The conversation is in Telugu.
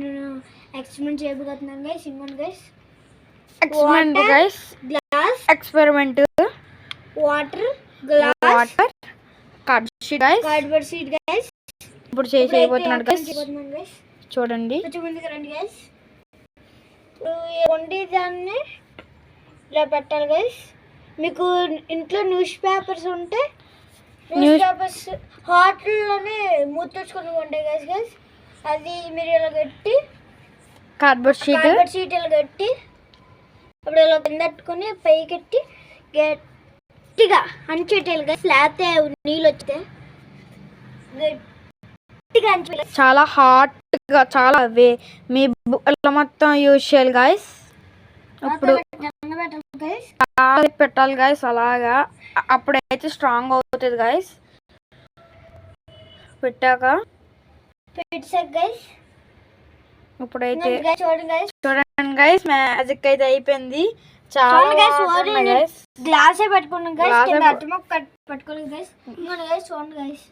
నేను ఎక్స్పెరిమెంట్ చేయబోతున్నాను గైస్. ఇవ్వండి guys. Experiment guys. Glass, experiment, water, glass, water, cardboard sheet guys. Cardboard sheet guys. ఇప్పుడు చేయబోతున్నాడు గైస్. చూడండి. ముందుకు రండి గైస్. వండి దాన్ని ఇలా పెట్టాలి గైస్. మీకు ఇంట్లో న్యూస్ పేపర్స్ ఉంటే న్యూస్ పేపర్స్ హాట్లోనే మూతొచ్చుకొని ఉంటాయి గైస్. గైస్ అది మీరు ఇలా కట్టి కార్డ్బోర్డ్ షీట్ ఇలా కట్టి అప్పుడు ఇలా కింద పెట్టుకొని పైకెట్టి గట్టిగా అంచేయాలి గైస్. లేకపోతే నీళ్ళు వస్తే గట్టిగా అంచేయాలి. చాలా హాట్ గా, చాలా మీ బుక్కలు మొత్తం యూజ్ చేయాలి గైస్. ఇప్పుడు పెట్టాలి గైస్. అలాగా అప్పుడైతే స్ట్రాంగ్ అవుతుంది గైస్. పెట్టాక గైస్ ఇప్పుడైతే చూడండి గైస్ మ్యాజిక్ అయితే అయిపోయింది. చాలా గ్లాసే పెట్టుకున్నాం గైస్. పట్టుకోలేదు గైస్. చూడండి గైస్.